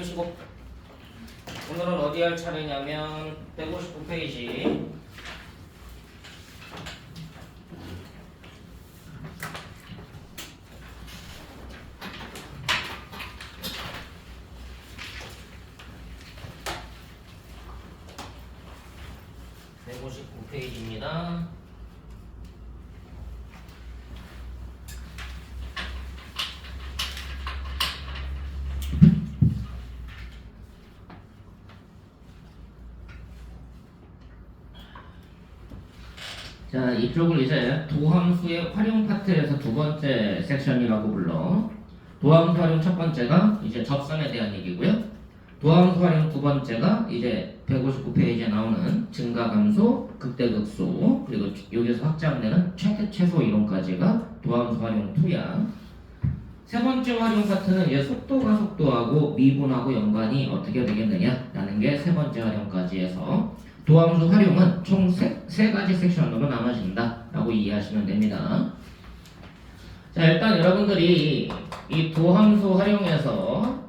앉으시고. 오늘은 어디 할 차례냐면 159페이지. 페이지입니다. 자, 이쪽을 이제 도함수의 활용 파트에서 두 번째 섹션이라고 불러. 도함수 활용 첫 번째가 이제 접선에 대한 얘기고요. 도함수 활용 두 번째가 이제 159페이지에 나오는 증가감소, 극대극소, 그리고 여기서 확장되는 최대 최소 이론까지가 도함수 활용 2야. 세 번째 활용 파트는 이제 속도가 속도하고 미분하고 연관이 어떻게 되겠느냐라는 게 세 번째 활용까지 해서 도함수 활용은 총 세 가지 섹션으로 나눠진다라고 이해하시면 됩니다. 자, 일단 여러분들이 이 도함수 활용에서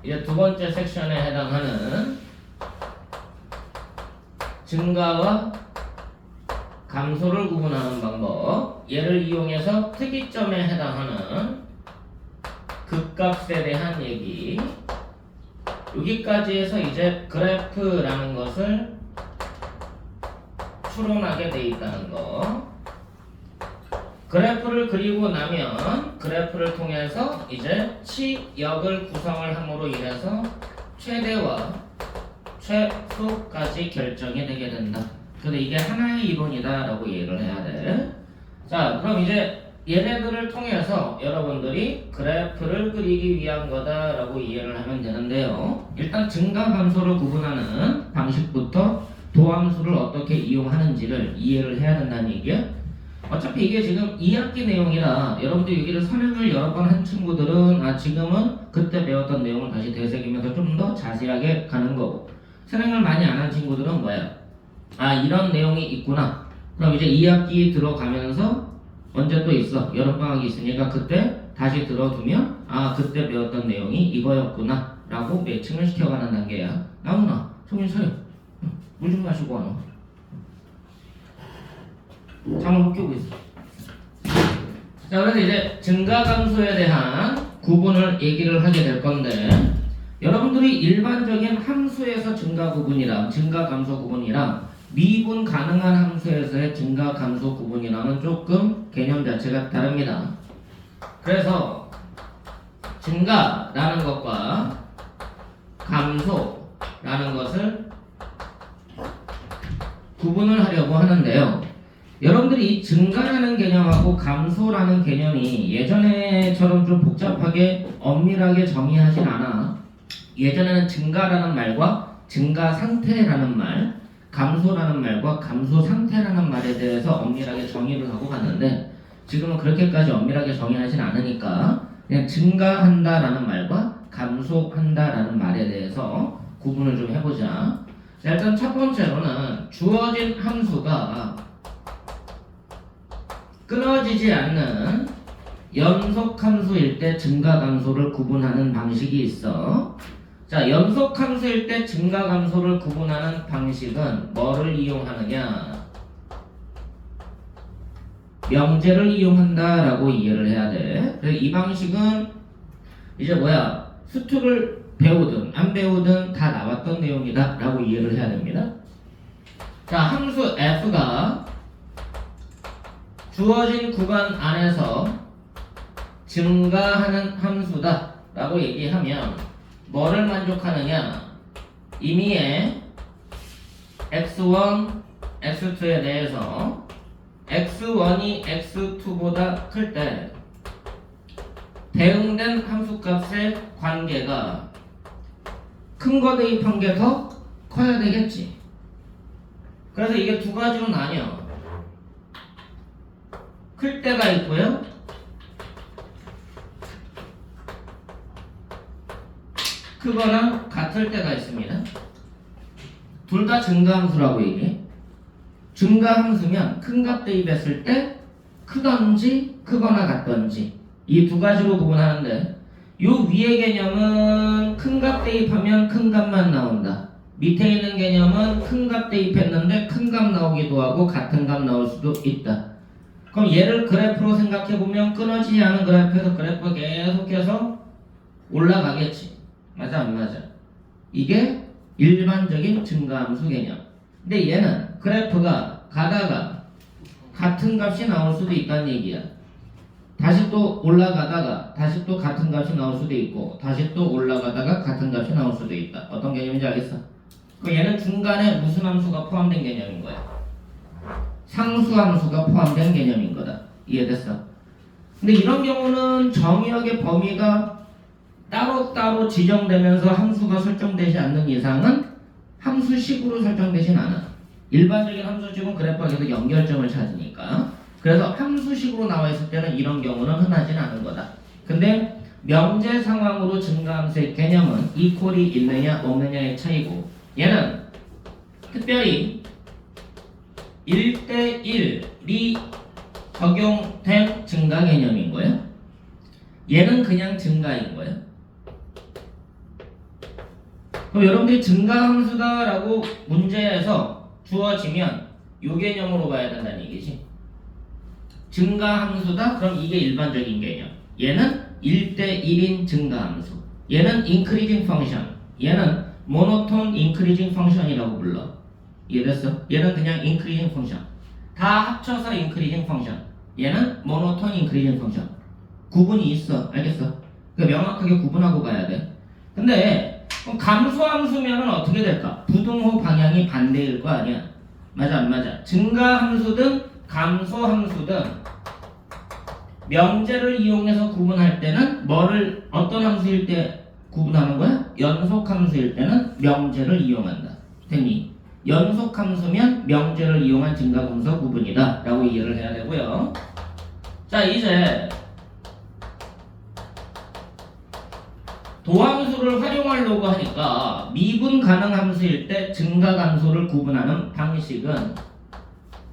이제 두 번째 섹션에 해당하는 증가와 감소를 구분하는 방법, 얘를 이용해서 특이점에 해당하는 극값에 대한 얘기, 여기까지 해서 이제 그래프라는 것을 추론하게 돼 있다는 거. 그래프를 그리고 나면 그래프를 통해서 이제 치역을 구성을 함으로 인해서 최대와 최소까지 결정이 되게 된다. 근데 이게 하나의 이론이다 라고 이해를 해야 돼. 자, 그럼 이제 얘네들을 통해서 여러분들이 그래프를 그리기 위한 거다 라고 이해를 하면 되는데요. 일단 증가 감소를 구분하는 방식부터 도함수를 어떻게 이용하는지를 이해를 해야 된다는 얘기야. 어차피 이게 지금 2학기 내용이라 여러분들 여기를 선행을 여러 번 한 친구들은 지금은 그때 배웠던 내용을 다시 되새기면서 좀 더 자세하게 가는 거고, 선행을 많이 안 한 친구들은 뭐야? 이런 내용이 있구나. 그럼 이제 2학기 들어가면서 언제 또 있어? 여름방학이 있으니까 그때 다시 들어두면 그때 배웠던 내용이 이거였구나 라고 매칭을 시켜가는 단계야. 나무나 정신 차려. 물 좀 마시고 와. 잠을 못 끼고 있어. 자, 그래서 이제 증가 감소에 대한 구분을 얘기를 하게 될 건데, 여러분들이 일반적인 함수에서 증가 감소 구분이랑 미분 가능한 함수에서의 증가 감소 구분이랑은 조금 개념 자체가 다릅니다. 그래서 증가라는 것과 감소라는 것을 구분을 하려고 하는데요. 여러분들이 이 증가라는 개념하고 감소라는 개념이 예전에처럼 좀 복잡하게 엄밀하게 정의하진 않아. 예전에는 증가라는 말과 증가 상태라는 말, 감소라는 말과 감소 상태라는 말에 대해서 엄밀하게 정의를 하고 갔는데, 지금은 그렇게까지 엄밀하게 정의하진 않으니까 그냥 증가한다라는 말과 감소한다라는 말에 대해서 구분을 좀 해보자. 자, 일단 첫 번째로는 주어진 함수가 끊어지지 않는 연속함수일 때 증가감소를 구분하는 방식이 있어. 자, 연속함수일 때 증가감소를 구분하는 방식은 뭐를 이용하느냐? 명제를 이용한다라고 이해를 해야 돼. 그래서 이 방식은 이제 수투를 배우든 안 배우든 다 나왔던 내용이다 라고 이해를 해야 됩니다. 자, 함수 f가 주어진 구간 안에서 증가하는 함수다 라고 얘기하면 뭐를 만족하느냐? 임의의 x1, x2에 대해서 x1이 x2보다 클 때 대응된 함수값의 관계가 큰 거 대입한 게 더 커야 되겠지. 그래서 이게 두 가지로 나뉘어. 클 때가 있고요, 크거나 같을 때가 있습니다. 둘 다 증가함수라고 얘기해. 증가함수면 큰 값 대입했을 때 크던지 크거나 같던지 이 두 가지로 구분하는데 요 위의 개념은 큰 값 대입하면 큰 값만 나온다. 밑에 있는 개념은 큰 값 대입했는데 큰 값 나오기도 하고 같은 값 나올 수도 있다. 그럼 얘를 그래프로 생각해보면 끊어지지 않은 그래프에서 그래프가 계속해서 올라가겠지. 맞아 안 맞아? 이게 일반적인 증가함수 개념. 근데 얘는 그래프가 가다가 같은 값이 나올 수도 있다는 얘기야. 다시 또 올라가다가 다시 또 같은 값이 나올 수도 있고 다시 또 올라가다가 같은 값이 나올 수도 있다. 어떤 개념인지 알겠어? 그럼 얘는 중간에 무슨 함수가 포함된 개념인 거야? 상수함수가 포함된 개념인 거다. 이해됐어? 근데 이런 경우는 정의역의 범위가 따로따로 지정되면서 함수가 설정되지 않는 이상은 함수식으로 설정되진 않아. 일반적인 함수식은 그래프가 계속 연결점을 찾으니까. 그래서 함수식으로 나와 있을 때는 이런 경우는 흔하진 않은 거다. 근데 명제 상황으로 증가함수의 개념은 이퀄이 있느냐 없느냐의 차이고, 얘는 특별히 1대1이 적용된 증가 개념인 거예요. 얘는 그냥 증가인 거예요. 그럼 여러분들이 증가함수다라고 문제에서 주어지면 이 개념으로 봐야 된다는 얘기지. 증가함수다? 그럼 이게 일반적인 개념. 얘는 1대1인 증가함수. 얘는 increasing function. 얘는 monotone increasing function이라고 불러. 이해됐어? 얘는 그냥 increasing function. 다 합쳐서 increasing function. 얘는 monotone increasing function. 구분이 있어. 알겠어? 그러니까 명확하게 구분하고 가야 돼. 근데 감소함수면은 어떻게 될까? 부등호 방향이 반대일 거 아니야. 맞아 안 맞아? 증가함수든 감소함수든 명제를 이용해서 구분할 때는 뭐를 어떤 함수일 때 구분하는 거야? 연속함수일 때는 명제를 이용한다. 됐니? 연속함수면 명제를 이용한 증가분수 구분이다 라고 이해를 해야 되고요. 자, 이제 도함수를 활용하려고 하니까 미분 가능 함수일 때 증가함수를 구분하는 방식은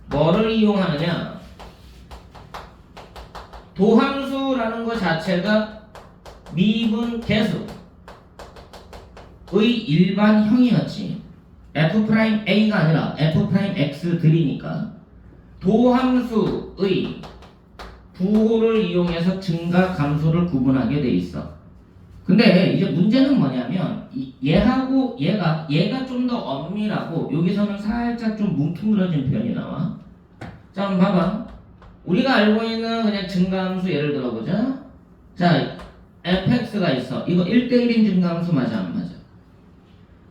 뭐를 이용하느냐? 도함수라는 것 자체가 미분 계수의 일반형이었지. f'a가 아니라 f'x들이니까 도함수의 부호를 이용해서 증가 감소를 구분하게 돼 있어. 근데 이제 문제는 뭐냐면 얘하고 얘가 좀 더 엄밀하고 여기서는 살짝 좀 뭉뚱그려진 표현이 나와. 자, 한번 봐봐. 우리가 알고 있는 그냥 증가함수 예를 들어보자. 자, fx가 있어. 이거 1대1인 증가함수 맞아 안 맞아?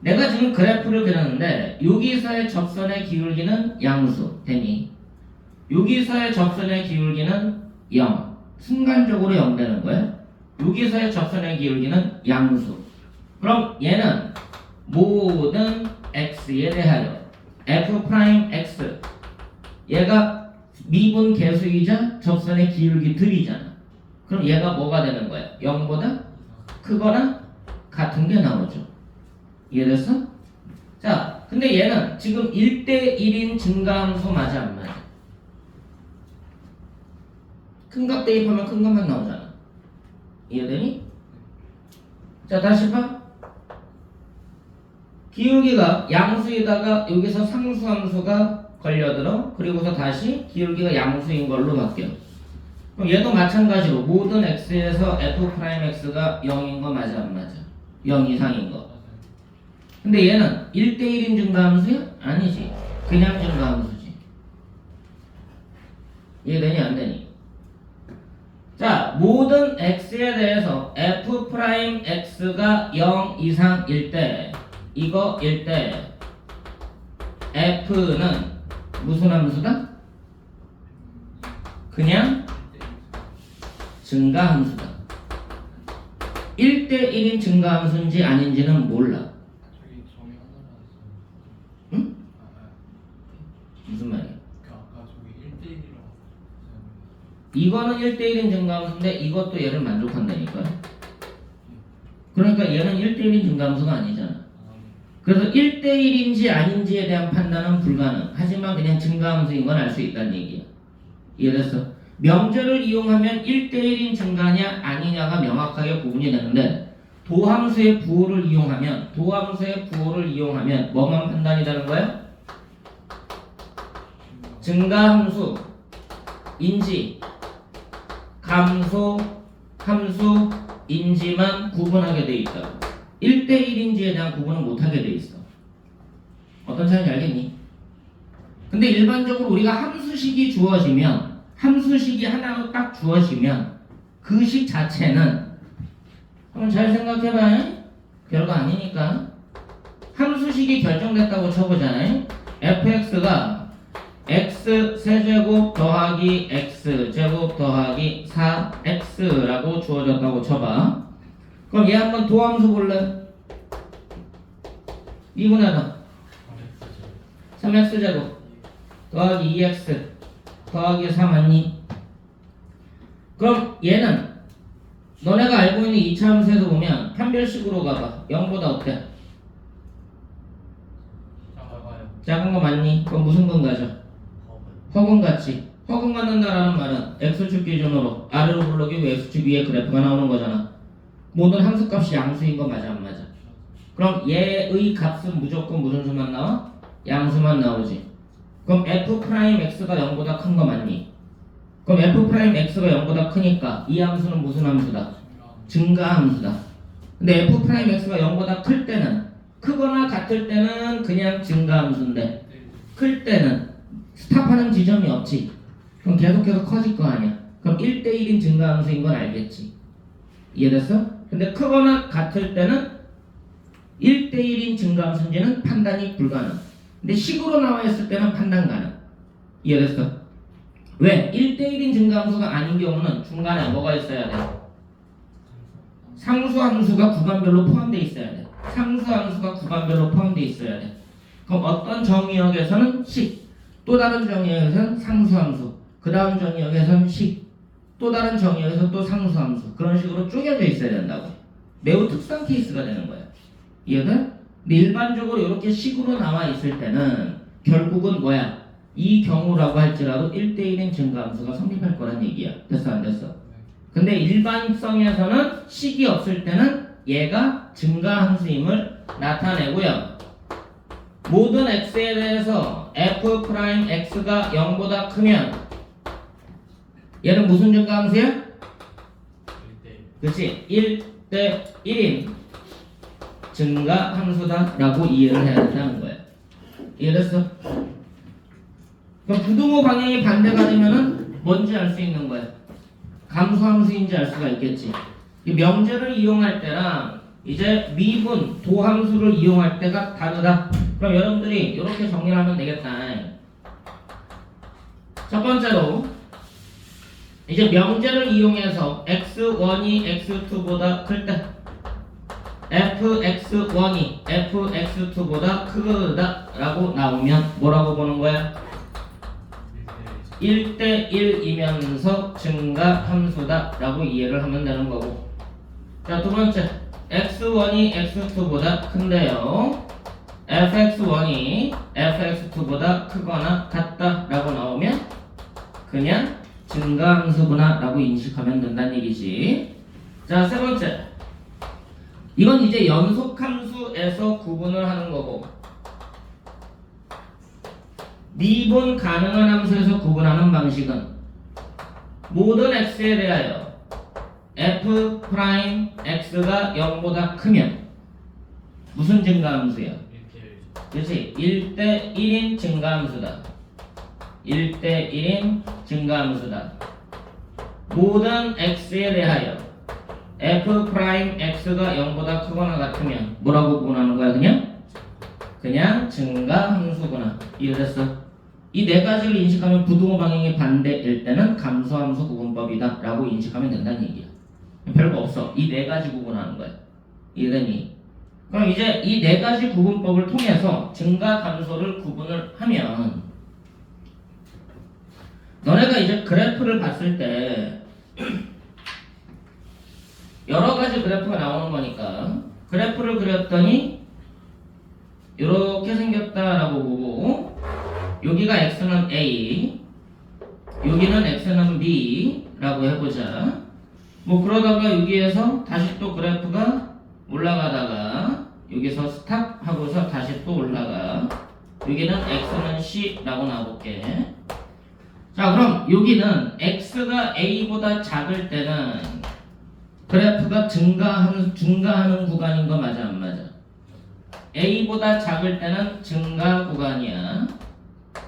내가 지금 그래프를 그렸는데 여기서의 접선의 기울기는 양수 되니 여기서의 접선의 기울기는 0. 순간적으로 0 되는 거야. 여기서의 접선의 기울기는 양수. 그럼 얘는 모든 x에 대하여 f'x 얘가 미분 계수이자 접선의 기울기 들이잖아. 그럼 얘가 뭐가 되는 거야? 0보다 크거나 같은 게 나오죠. 이해됐어? 자, 근데 얘는 지금 1대1인 증가함수 맞아 안 맞아? 큰 값 대입하면 큰 값만 나오잖아. 이해되니? 자, 다시 봐. 기울기가 양수에다가 여기서 상수함수가 걸려들어. 그리고서 다시 기울기가 양수인 걸로 바뀌어. 그럼 얘도 마찬가지로 모든 x에서 f'x가 0인 거 맞아 안 맞아? 0 이상인 거. 근데 얘는 1대1인 증가함수야? 아니지. 그냥 증가함수지. 이해되니 안 되니? 자, 모든 x에 대해서 f'x가 0 이상일 때 이거일 때 f는 무슨 함수다? 그냥 증가함수다. 1대1인 증가함수인지 아닌지는 몰라. 응? 무슨 말이야? 아까 저기 1대1이라고 이거는 1대1인 증가함수인데 이것도 얘를 만족한다니까요. 그러니까 얘는 1대1인 증가함수가 아니잖아. 그래서 1대1인지 아닌지에 대한 판단은 불가능. 하지만 그냥 증가함수인 건 알 수 있다는 얘기야. 이해됐어? 명제를 이용하면 1대1인 증가냐 아니냐가 명확하게 구분이 되는데 도함수의 부호를 이용하면 뭐만 판단이 되는 거예요? 증가함수, 인지, 감소, 함수, 인지만 구분하게 돼 있다. 1대1인지에 대한 구분은 못하게 돼 있어. 어떤 차이인지 알겠니? 근데 일반적으로 우리가 함수식이 주어지면 함수식이 하나로 딱 주어지면 그 식 자체는 한번 잘 생각해봐요. 별거 아니니까 함수식이 결정됐다고 쳐보잖아요. fx가 x 세제곱 더하기 x 제곱 더하기 4x라고 주어졌다고 쳐봐. 그럼 얘 한번 도함수 볼래? 2분의 3x제곱 더하기 2x 더하기 3 맞니? 그럼 얘는 너네가 알고 있는 2차 함수에서 보면 판별식으로 가봐. 0보다 어때? 작아요. 작은 거 맞니? 그럼 무슨 근가죠? 허근 같지. 허근 갖는다라는 말은 x축 기준으로 아래로 불러기 위해 x축 위에 그래프가 나오는 거잖아. 모든 함수값이 양수인 거 맞아 안 맞아? 그럼 얘의 값은 무조건 무슨 수만 나와? 양수만 나오지. 그럼 f'x가 0보다 큰 거 맞니? 그럼 f'x가 0보다 크니까 이 함수는 무슨 함수다? 증가함수다. 근데 f'x가 0보다 클 때는 크거나 같을 때는 그냥 증가함수인데 클 때는 스탑하는 지점이 없지. 그럼 계속해서 커질 거 아니야. 그럼 1대1인 증가함수인 건 알겠지. 이해됐어? 근데 크거나 같을 때는 1대1인 증가함수인지는 판단이 불가능. 근데 식으로 나와 있을 때는 판단 가능. 이해됐어? 왜? 1대1인 증가함수가 아닌 경우는 중간에 뭐가 있어야 돼? 상수함수가 구간별로 포함되어 있어야 돼. 상수함수가 구간별로 포함되어 있어야 돼. 그럼 어떤 정의역에서는 식, 또 다른 정의역에서는 상수함수, 그 다음 정의역에서는 식, 또 다른 정의역에서 또 상수함수, 그런 식으로 쪼개져 있어야 된다고. 매우 특수한 케이스가 되는 거야. 이해돼? 근데 일반적으로 이렇게 식으로 나와 있을 때는 결국은 뭐야? 이 경우라고 할지라도 1대1인 증가함수가 성립할 거란 얘기야. 됐어 안 됐어? 근데 일반성에서는 식이 없을 때는 얘가 증가함수임을 나타내고요. 모든 x에 대해서 f'x가 0보다 크면 얘는 무슨 증가함수야? 그치? 1대1인 증가함수다 라고 이해를 해야 된다는 거야. 이해됐어? 그럼 부등호 방향이 반대가 되면은 뭔지 알 수 있는 거야. 감소함수인지 알 수가 있겠지. 이 명제를 이용할 때랑 이제 미분, 도함수를 이용할 때가 다르다. 그럼 여러분들이 이렇게 정리를 하면 되겠다. 첫 번째로 이제 명제를 이용해서 x1이 x2보다 클 때 fx1이 fx2보다 크다 라고 나오면 뭐라고 보는 거야? 1대1이면서 증가함수다 라고 이해를 하면 되는 거고. 자, 두 번째 x1이 x2보다 큰데요 fx1이 fx2보다 크거나 같다 라고 나오면 그냥 증가함수구나 라고 인식하면 된다는 얘기지. 자, 세 번째 이건 이제 연속함수에서 구분을 하는 거고 미분 가능한 함수에서 구분하는 방식은 모든 x에 대하여 f'x가 0보다 크면 무슨 증가함수야? 그렇지? 1대1인 증가함수다. 1대1인 증가함수다. 모든 x에 대하여 f'x가 0보다 크거나 같으면 뭐라고 구분하는 거야? 그냥 증가함수구나. 이해됐어? 이 네 가지를 인식하면 부등호 방향이 반대일 때는 감소함수 구분법이다 라고 인식하면 된다는 얘기야. 별거 없어. 이 네 가지 구분하는 거야. 이해되니? 그럼 이제 이 네 가지 구분법을 통해서 증가 감소를 구분을 하면 너네가 이제 그래프를 봤을 때 여러 가지 그래프가 나오는 거니까 그래프를 그렸더니 이렇게 생겼다라고 보고 여기가 x는 a, 여기는 x는 b라고 해보자. 뭐 그러다가 여기에서 다시 또 그래프가 올라가다가 여기서 스탑 하고서 다시 또 올라가. 여기는 x는 c라고 나와볼게. 자, 그럼 여기는 x가 a보다 작을 때는 그래프가 증가하는 구간인 거 맞아 안 맞아? a보다 작을 때는 증가 구간이야.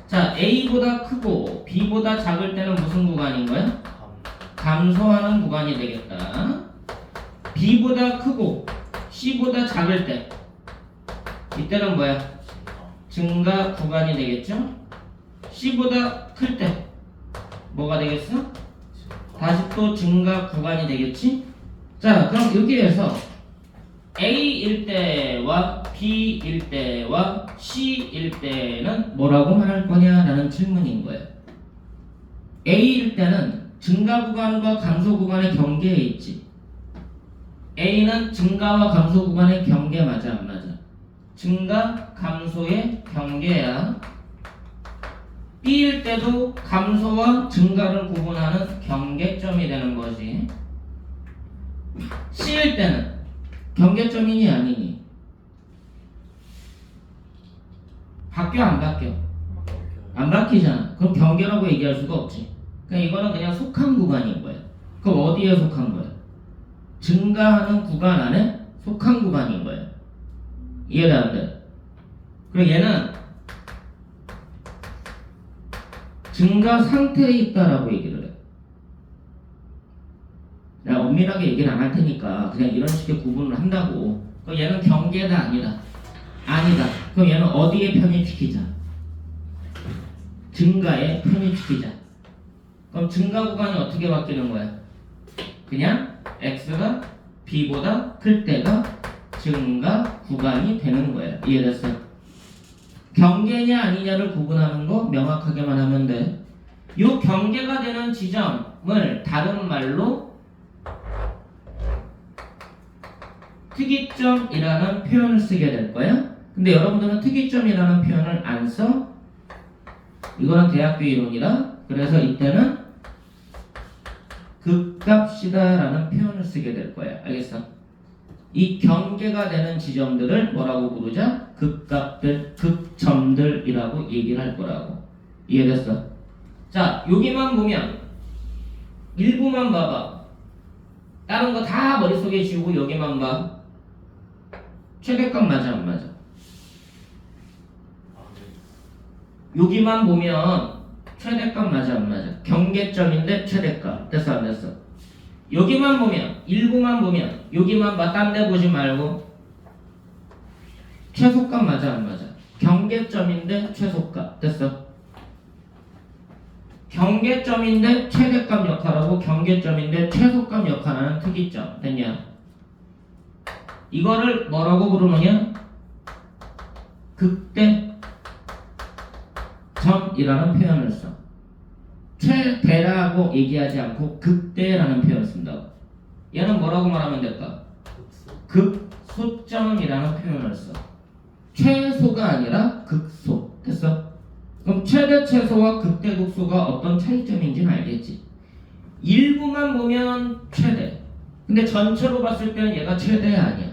자, a보다 크고 b보다 작을 때는 무슨 구간인 거야? 감소하는 구간이 되겠다. b보다 크고 c보다 작을 때 이때는 뭐야? 증가 구간이 되겠죠? c보다 클 때 뭐가 되겠어? 다시 또 증가 구간이 되겠지? 자, 그럼 여기에서 A일 때와 B일 때와 C일 때는 뭐라고 말할 거냐라는 질문인 거예요. A일 때는 증가 구간과 감소 구간의 경계에 있지. A는 증가와 감소 구간의 경계 맞아 안 맞아? 증가, 감소의 경계야. B일 때도 감소와 증가를 구분하는 경계점이 되는 거지. C일 때는 경계점이니 아니니? 바뀌어 안 바뀌어? 안 바뀌잖아. 그럼 경계라고 얘기할 수가 없지. 그냥 이거는 그냥 속한 구간인 거야. 그럼 어디에 속한 거야? 증가하는 구간 안에 속한 구간인 거야. 이해가 안 돼? 그리고 얘는 증가 상태에 있다라고 얘기를 해. 내가 엄밀하게 얘기는 안 할 테니까 그냥 이런 식의 구분을 한다고. 그럼 얘는 경계다 아니다? 아니다. 그럼 얘는 어디에 편입시키자? 증가에 편입시키자. 그럼 증가 구간이 어떻게 바뀌는 거야? 그냥 x가 b보다 클 때가 증가 구간이 되는 거야. 이해됐어? 경계냐 아니냐를 구분하는 거 명확하게만 하면 돼. 이 경계가 되는 지점을 다른 말로 특이점이라는 표현을 쓰게 될 거야. 근데 여러분들은 특이점이라는 표현을 안 써. 이거는 대학교 이론이다. 그래서 이때는 극값이다라는 표현을 쓰게 될 거야. 알겠어? 이 경계가 되는 지점들을 뭐라고 부르자? 극값들, 극점들이라고 얘기를 할 거라고. 이해됐어? 자, 여기만 보면 일부만 봐봐. 다른 거 다 머릿속에 지우고 여기만 봐. 최대값 맞아 안 맞아? 여기만 보면 최대값 맞아 안 맞아? 경계점인데 최대값. 됐어 안 됐어? 여기만 보면 일부만 보면 여기만 봐. 딴 데 보지 말고 최소값 맞아 안 맞아? 경계점인데 최소값. 됐어? 경계점인데 최대값 역할하고 경계점인데 최소값 역할하는 특이점. 됐냐? 이거를 뭐라고 부르느냐? 극대점이라는 표현을 써. 최대라고 얘기하지 않고 극대라는 표현을 쓴다고. 얘는 뭐라고 말하면 될까? 극소점이라는 표현을 써. 최소가 아니라 극소. 됐어? 그럼 최대 최소와 극대 극소가 어떤 차이점인지는 알겠지? 일부만 보면 최대. 근데 전체로 봤을 때는 얘가 최대 아니야.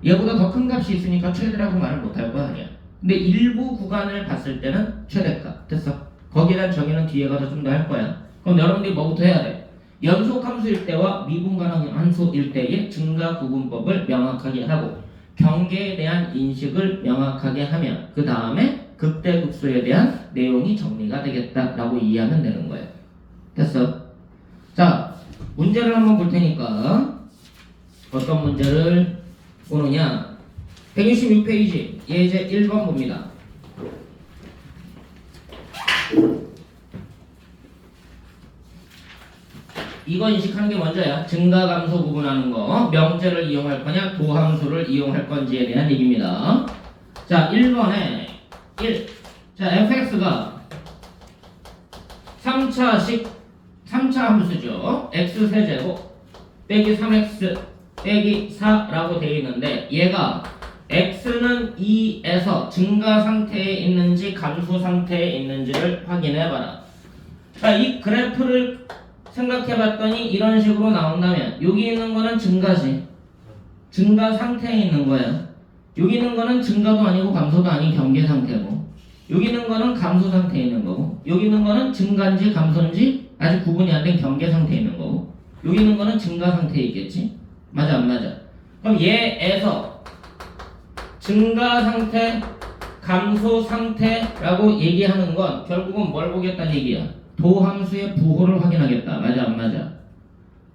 얘보다 더 큰 값이 있으니까 최대라고 말을 못할 거 아니야. 근데 일부 구간을 봤을 때는 최대값. 됐어? 거기랑 저기는 뒤에 가서 좀 더 할 거야. 그럼 여러분들이 뭐부터 해야 돼? 연속함수일 때와 미분간함수일 때의 증가 구분법을 명확하게 하고 경계에 대한 인식을 명확하게 하면 그 다음에 극대극소에 대한 내용이 정리가 되겠다라고 이해하면 되는 거예요. 됐어? 자, 문제를 한번 볼 테니까 어떤 문제를 보느냐? 166페이지 예제 1번 봅니다. 이거 인식하는 게 먼저야. 증가 감소 구분하는 거. 명제를 이용할 거냐 도함수를 이용할 건지에 대한 얘기입니다. 자, 1번에 1. 자, fx가 3차 함수죠. x 세제곱 빼기 3x 빼기 4라고 되어 있는데 얘가 x는 2에서 증가 상태에 있는지 감소 상태에 있는지를 확인해 봐라. 자, 이 그래프를 생각해봤더니 이런 식으로 나온다면 여기 있는 거는 증가지. 증가 상태에 있는 거야. 여기 있는 거는 증가도 아니고 감소도 아닌 경계 상태고, 여기 있는 거는 감소 상태에 있는 거고, 여기 있는 거는 증가인지 감소인지 아직 구분이 안 된 경계 상태에 있는 거고, 여기 있는 거는 증가 상태에 있겠지? 맞아 안 맞아? 그럼 얘에서 증가 상태, 감소 상태라고 얘기하는 건 결국은 뭘 보겠다는 얘기야? 도함수의 부호를 확인하겠다. 맞아 안 맞아?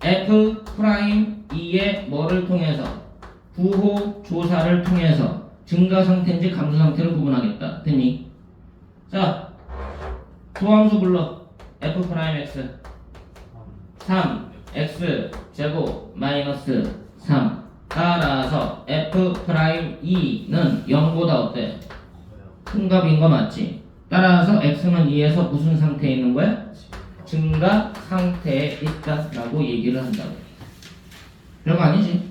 F 프라임 2의 뭐를 통해서? 부호 조사를 통해서 증가 상태인지 감소 상태를 구분하겠다. 됐니? 자, 도함수 불러. F 프라임 x 3 x 제곱 마이너스 3 따라서 F 프라임 2는 0보다 어때? 큰 값인 거 맞지? 따라서 x는 2에서 무슨 상태에 있는 거야? 증가 상태에 있다라고 얘기를 한다고. 별거 아니지?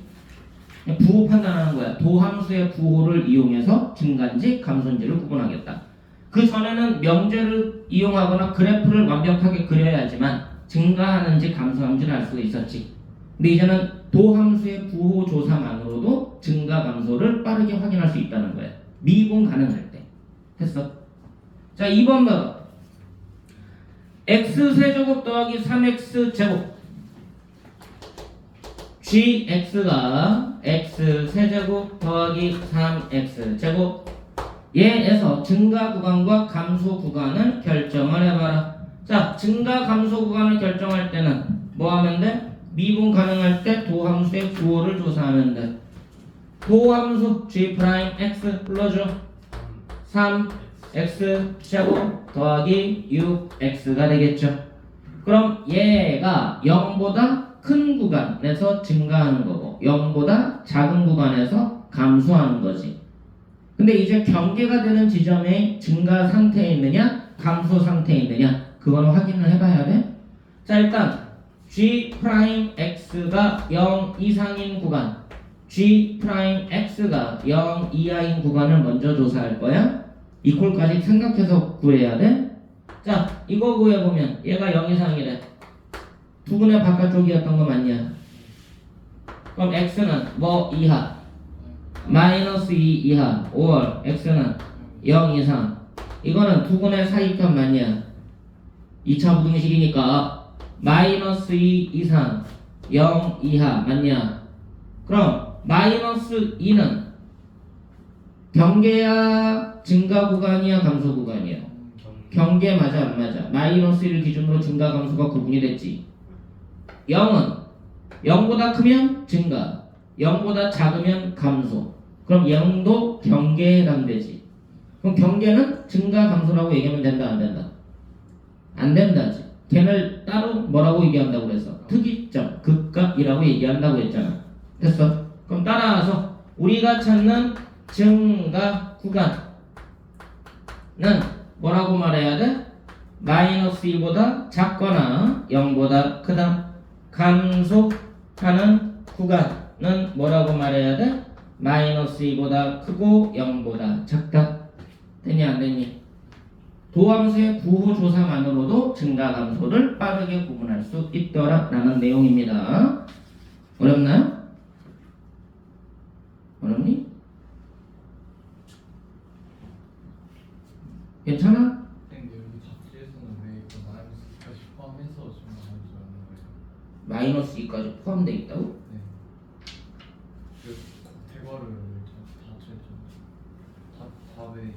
그냥 부호 판단하는 거야. 도함수의 부호를 이용해서 증가인지 감소인지를 구분하겠다. 그 전에는 명제를 이용하거나 그래프를 완벽하게 그려야지만 증가하는지 감소하는지를 알 수 있었지. 근데 이제는 도함수의 부호 조사만으로도 증가 감소를 빠르게 확인할 수 있다는 거야. 미분 가능할 때. 됐어? 자, 2번 봐봐. x세제곱 더하기 3x제곱 gx가 x세제곱 더하기 3x제곱 얘에서 증가 구간과 감소 구간을 결정을 해봐라. 자, 증가 감소 구간을 결정할 때는 뭐 하면 돼? 미분 가능할 때 도함수의 부호를 조사하면 돼. 도함수 g'x 불러줘. 3x 제곱 더하기 6x가 되겠죠. 그럼 얘가 0보다 큰 구간에서 증가하는 거고 0보다 작은 구간에서 감소하는 거지. 근데 이제 경계가 되는 지점에 증가 상태에 있느냐 감소 상태에 있느냐 그거는 확인을 해봐야 돼. 자, 일단 g 프라임 x가 0 이상인 구간, g 프라임 x가 0 이하인 구간을 먼저 조사할 거야. 이퀄까지 생각해서 구해야 돼. 자, 이거 구해보면 얘가 0 이상이래. 두근의 바깥쪽이었던 거 맞냐? 그럼 x는 뭐 이하? 마이너스 2 이하. 5월 x는 0 이상. 이거는 두근의 사이값 맞냐? 2차 부등식이니까 마이너스 2 이상 0 이하 맞냐? 그럼 마이너스 2는 경계야 증가 구간이야 감소 구간이야? 경계 맞아 안 맞아? 마이너스 1을 기준으로 증가 감소가 구분이 됐지. 0은 0보다 크면 증가, 0보다 작으면 감소. 그럼 0도 경계에 해당되지. 그럼 경계는 증가 감소라고 얘기하면 된다 안 된다? 안 된다지. 걔를 따로 뭐라고 얘기한다고 그랬어? 특이점, 극값이라고 얘기한다고 했잖아. 됐어? 그럼 따라서 우리가 찾는 증가 구간은 뭐라고 말해야 돼? 마이너스 2보다 작거나 0보다 크다. 감소하는 구간은 뭐라고 말해야 돼? 마이너스 2보다 크고 0보다 작다. 되니 안 되니? 도함수의 부호 조사만으로도 증가 감소를 빠르게 구분할 수 있더라 라는 내용입니다. 어렵나요? 어렵니? 괜찮아? 근데 여기 잡지에서는 왜 이거 마이너스까지 포함해서 증가하는 줄 아는 거예요? 마이너스 2까지 포함되어 있다고? 네. 그 대괄호를 다 쳤죠. 답에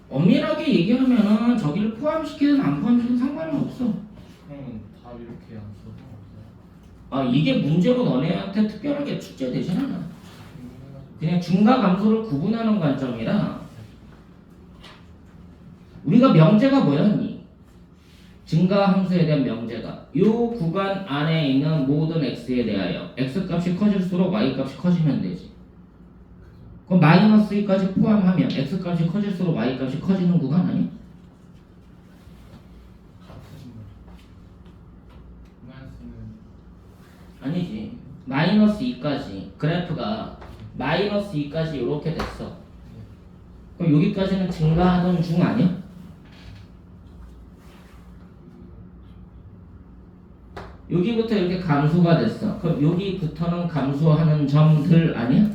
엄밀하게 얘기하면은 저기를 포함시키든 안 포함시키든 상관은 없어. 그러면 답 이렇게 안 써도 없어요. 아, 이게 문제로 너네한테 특별하게 출제되진 않아. 그냥 증가 감소를 구분하는 관점이라. 우리가 명제가 뭐였니? 증가 함수에 대한 명제가 이 구간 안에 있는 모든 x에 대하여 x값이 커질수록 y값이 커지면 되지. 그럼 마이너스 2까지 포함하면 x값이 커질수록 y값이 커지는 구간 아니야? 같은 마이너스는 아니지. 마이너스 2까지 그래프가 마이너스 2까지 이렇게 됐어. 그럼 여기까지는 증가하던 중 아니야? 여기부터 이렇게 감소가 됐어. 그럼 여기부터는 감소하는 점들 아니야?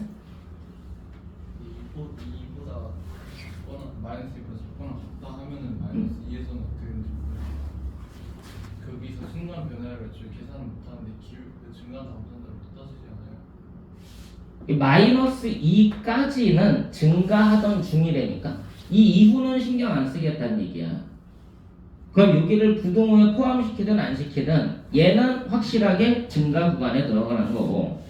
이보다 작거나 마이너스 2보다 작거나 같다 하면은 마이너스 2에서는 어떻게 되는지 모르겠어요. 거기서 순간 변화를 애초에 계산을 못하는데 그 증가한 감소한다고 또 따지지 않아요? 이 마이너스 2까지는 증가하던 중이라니까 이 이후는 신경 안 쓰겠다는 얘기야. 그럼 여기를 부동호에 포함시키든 안 시키든 얘는 확실하게 증가 구간에 들어가는 거고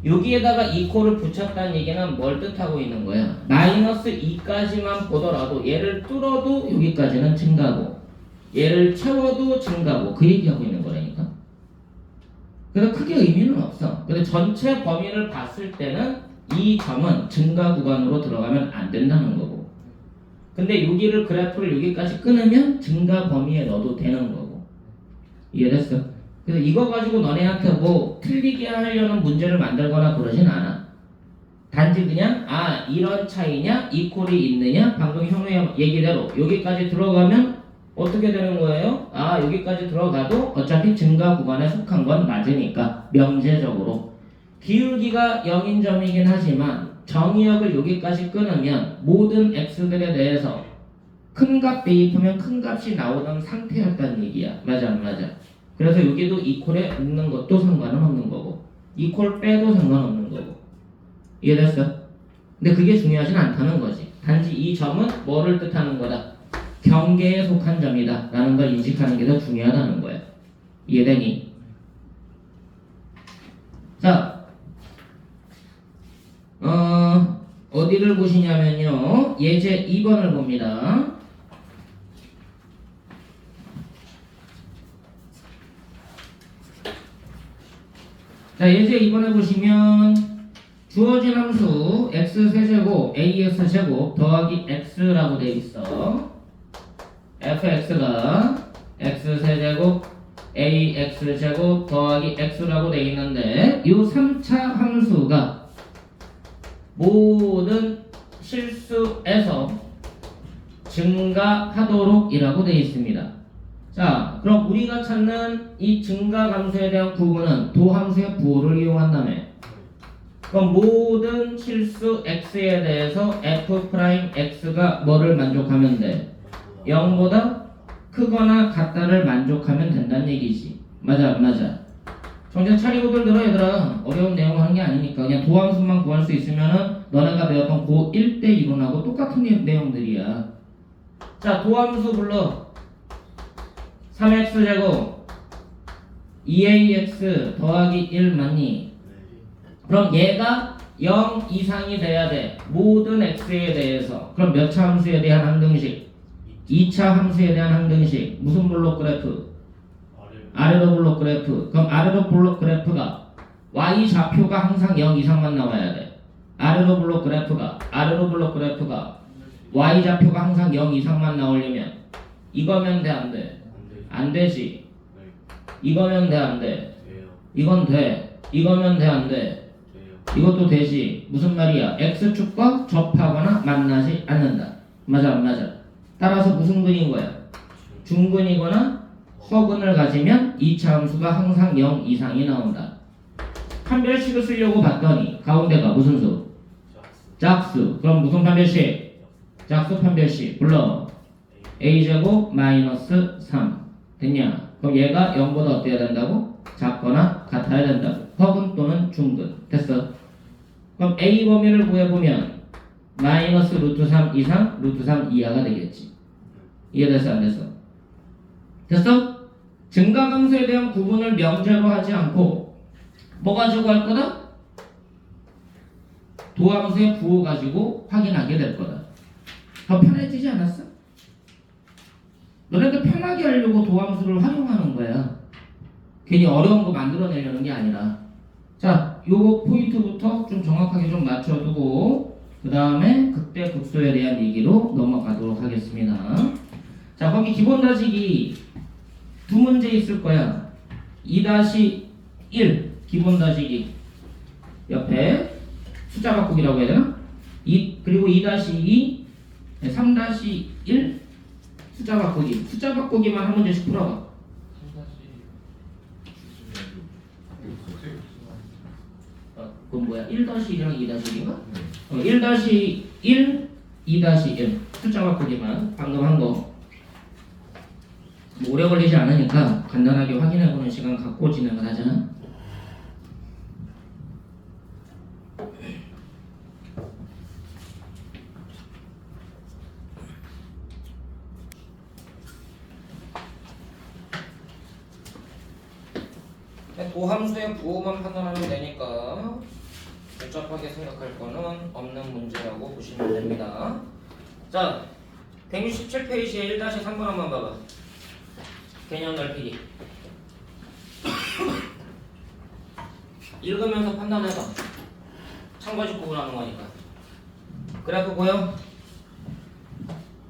여기에다가 이코를 붙였다는 얘기는 뭘 뜻하고 있는 거야? 마이너스 2까지만 보더라도 얘를 뚫어도 여기까지는 증가고 얘를 채워도 증가고 그 얘기하고 있는 거라니까. 그래서 크게 의미는 없어. 근데 전체 범위를 봤을 때는 이 점은 증가 구간으로 들어가면 안 된다는 거고 근데 여기를 그래프를 여기까지 끊으면 증가 범위에 넣어도 되는 거고 이해됐어? 그래서 이거 가지고 너네한테 뭐 틀리게 하려는 문제를 만들거나 그러진 않아. 단지 그냥 이런 차이냐 이퀄이 있느냐 방금 현우의 얘기대로 여기까지 들어가면 어떻게 되는 거예요? 여기까지 들어가도 어차피 증가 구간에 속한 건 맞으니까 명제적으로 기울기가 0인 점이긴 하지만 정의역을 여기까지 끊으면 모든 x들에 대해서 큰 값 대입하면 큰 값이 나오던 상태였다는 얘기야. 맞아 안 맞아? 그래서 여기도 이퀄에 묶는 것도 상관은 없는 거고 이퀄 빼도 상관없는 거고 이해됐어? 근데 그게 중요하진 않다는 거지. 단지 이 점은 뭐를 뜻하는 거다? 경계에 속한 점이다 라는 걸 인식하는 게 더 중요하다는 거야. 이해되니? 자 어디를 보시냐면요 예제 2번을 봅니다. 자 예제 2번에 보시면 주어진 함수 x세제곱 ax제곱 더하기 x라고 되어 있어. fx가 x세제곱 ax제곱 더하기 x라고 되어 있는데 이 3차 함수가 모든 실수에서 증가하도록 이라고 되어 있습니다. 자 그럼 우리가 찾는 이 증가 감소에 대한 구분은 도함수의 부호를 이용한다며 그럼 모든 실수 x에 대해서 f'x가 뭐를 만족하면 돼? 0보다 크거나 같다를 만족하면 된다는 얘기지. 맞아 안 맞아? 정신 차리고들 들어 얘들아. 어려운 내용 하는 게 아니니까 그냥 도함수만 구할 수 있으면은 너네가 배웠던 고 1대 이론하고 똑같은 내용들이야. 자 도함수 불러. 3x제곱 2ax 더하기 1 맞니? 그럼 얘가 0 이상이 돼야 돼. 모든 x에 대해서. 그럼 몇 차 함수에 대한 항등식? 2차 함수에 대한 항등식. 무슨 블록 그래프? 아래로 블록 그래프. 그럼 아래로 블록 그래프가 y 좌표가 항상 0 이상만 나와야 돼. 아래로 블록 그래프가 y 좌표가 항상 0 이상만 나오려면 이거면 돼 안 돼? 안 되지. 이거면 돼 안 돼? 이건 돼. 이거면 돼 안 돼? 이것도 되지. 무슨 말이야? x축과 접하거나 만나지 않는다. 맞아 안 맞아? 따라서 무슨 근인 거야? 중근이거나 허근을 가지면 2차 함수가 항상 0 이상이 나온다. 판별식을 쓰려고 봤더니 가운데가 무슨 수? 짝수. 그럼 무슨 판별식? 짝수 판별식. 불러. a제곱 마이너스 3 됐냐? 그럼 얘가 0보다 어때야 된다고? 작거나 같아야 된다고. 허근 또는 중근. 됐어. 그럼 a 범위를 구해보면 마이너스 루트 3 이상 루트 3 이하가 되겠지. 이해됐어 안 됐어? 됐어? 증가감수에 대한 구분을 명제로 하지 않고 뭐 가지고 할 거다? 도함수의 부호 가지고 확인하게 될 거다. 더 편해지지 않았어? 너네들 편하게 하려고 도함수를 활용하는 거야. 괜히 어려운 거 만들어내려는 게 아니라. 자, 요거 포인트부터 좀 정확하게 좀 맞춰두고 그 다음에 극대 극소에 대한 얘기로 넘어가도록 하겠습니다. 자, 거기 기본 다지기 두 문제 있을 거야. 2-1 기본 다지기 옆에 숫자 바꾸기라고 해야 되나? 그리고 2-2 3-1 숫자 바꾸기. 숫자 바꾸기만 한 문제씩 풀어봐. 3-1 그건 뭐야? 1-1이랑 2-1인가? 1-1, 2-1 숫자 바꾸기만 방금 한 거. 뭐 오래 걸리지 않으니까 간단하게 확인해보는 시간 갖고 진행을 하자. 도함수의 부호만 판단하면 되니까 복잡하게 생각할 거는 없는 문제라고 보시면 됩니다. 자, 167페이지에 1-3번 한번 봐봐. 개념 넓히기. 읽으면서 판단해봐. 참고식 구분하는 거니까. 그래프 보여?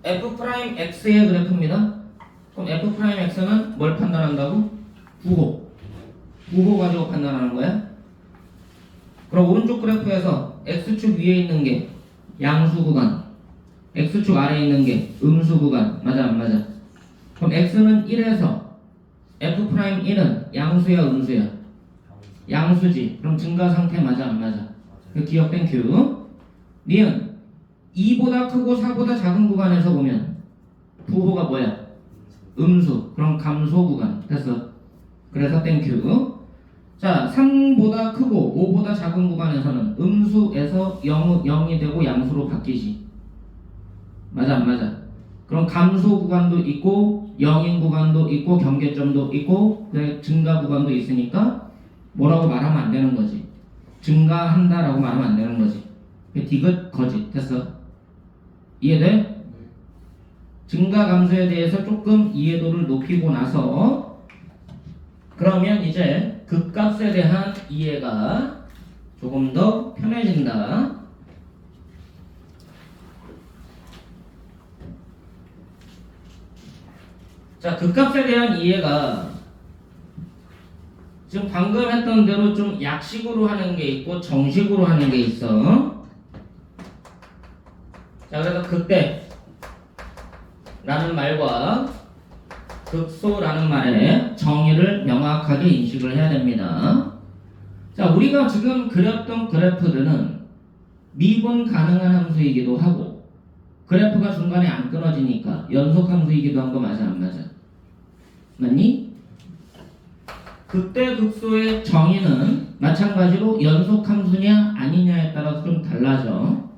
f'x의 그래프입니다. 그럼 f'x는 뭘 판단한다고? 부호 가지고 판단하는 거야. 그럼 오른쪽 그래프에서 x축 위에 있는 게 양수 구간, x축 아래에 있는 게 음수 구간. 맞아 안 맞아? 그럼 x는 1에서 f'1은 양수야 음수야? 양수지. 그럼 증가 상태 맞아 안 맞아? 그 기억 땡큐. 니은 2보다 크고 4보다 작은 구간에서 보면 부호가 뭐야? 음수. 그럼 감소 구간. 됐어. 그래서 땡큐. 자, 3보다 크고 5보다 작은 구간에서는 음수에서 0이 되고 양수로 바뀌지. 맞아 안 맞아? 그럼 감소 구간도 있고 0인 구간도 있고 경계점도 있고 증가 구간도 있으니까 뭐라고 말하면 안 되는 거지. 증가한다라고 말하면 안 되는 거지. 디귿 거짓. 됐어. 이해돼? 네. 증가 감소에 대해서 조금 이해도를 높이고 나서 그러면 이제 극값에 대한 이해가 조금 더 편해진다. 자, 극값에 대한 이해가 지금 방금 했던 대로 좀 약식으로 하는 게 있고 정식으로 하는 게 있어. 자, 그래서 극대 라는 말과 극소라는 말의 정의를 명확하게 인식을 해야 됩니다. 자, 우리가 지금 그렸던 그래프들은 미분 가능한 함수이기도 하고 그래프가 중간에 안 끊어지니까 연속 함수이기도 한 거 맞아 안 맞아? 맞니? 극대 극소의 정의는 마찬가지로 연속 함수냐 아니냐에 따라서 좀 달라져.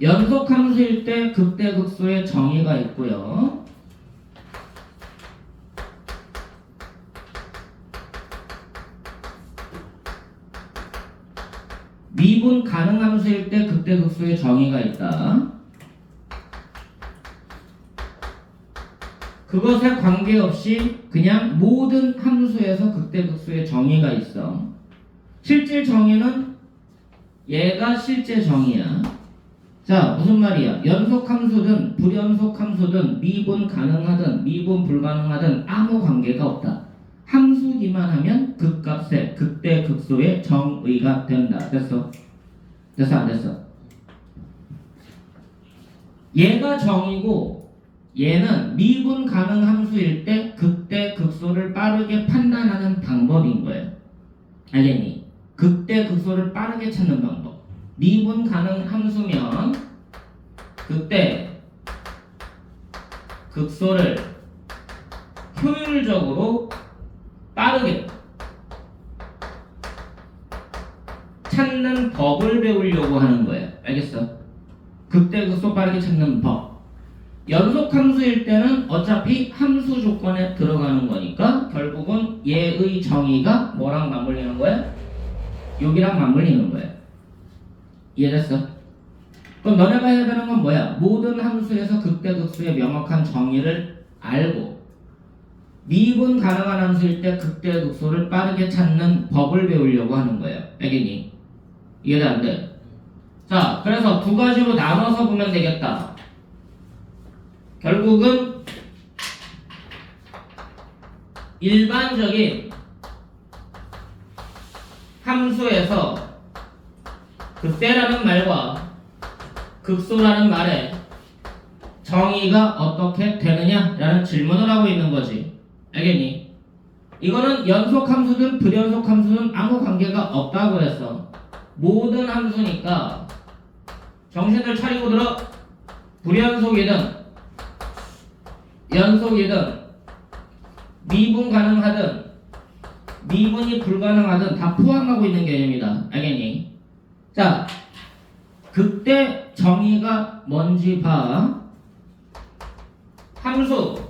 연속 함수일 때 극대 극소의 정의가 있고요. 미분 가능 함수일 때 극대 극소의 정의가 있다. 그것에 관계없이 그냥 모든 함수에서 극대 극소의 정의가 있어. 실제 정의는 얘가 실제 정의야. 자, 무슨 말이야? 연속 함수든 불연속 함수든 미분 가능하든 미분 불가능하든 아무 관계가 없다. 함수기만 하면 극값에 극대 극소의 정의가 된다. 됐어? 됐어 안 됐어? 얘가 정이고 얘는 미분 가능 함수일 때 극대 극소를 빠르게 판단하는 방법인 거예요. 알겠니? 극대 극소를 빠르게 찾는 방법. 미분 가능 함수면 극대 극소를 효율적으로 빠르게 찾는 법을 배우려고 하는 거예요. 알겠어? 극대 극소 빠르게 찾는 법. 연속 함수일 때는 어차피 함수 조건에 들어가는 거니까 결국은 얘의 정의가 뭐랑 맞물리는 거야? 여기랑 맞물리는 거야. 이해됐어? 그럼 너네가 해야 되는 건 뭐야? 모든 함수에서 극대 극소의 명확한 정의를 알고 미분 가능한 함수일 때 극대 극소를 빠르게 찾는 법을 배우려고 하는 거예요. 알겠니? 이해돼 안 돼? 자, 그래서 두 가지로 나눠서 보면 되겠다. 결국은 일반적인 함수에서 극대라는 말과 극소라는 말에 정의가 어떻게 되느냐라는 질문을 하고 있는 거지. 알겠니? 이거는 연속 함수든 불연속 함수든 아무 관계가 없다고 그랬어. 모든 함수니까 정신을 차리고 들어. 불연속이든 연속이든 미분 가능하든 미분이 불가능하든 다 포함하고 있는 개념이다. 알겠니? 자, 그때 정의가 뭔지 봐. 함수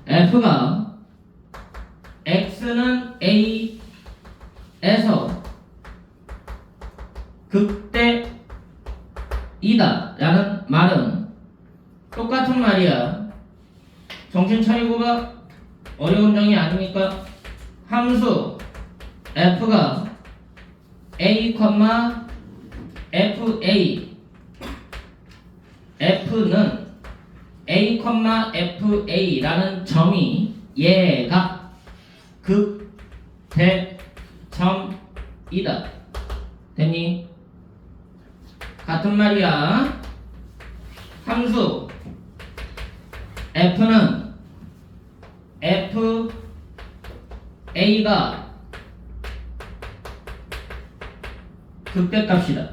f가 x는 a에서 극대이다 라는 말은 똑같은 말이야. 정신 차리고 봐. 어려운 정의 아니니까. 함수 f가 a, fa f는 a, fa라는 점이 얘가 극대점이다. 됐니? 같은 말이야. 함수 f는 fa가 극대값이다.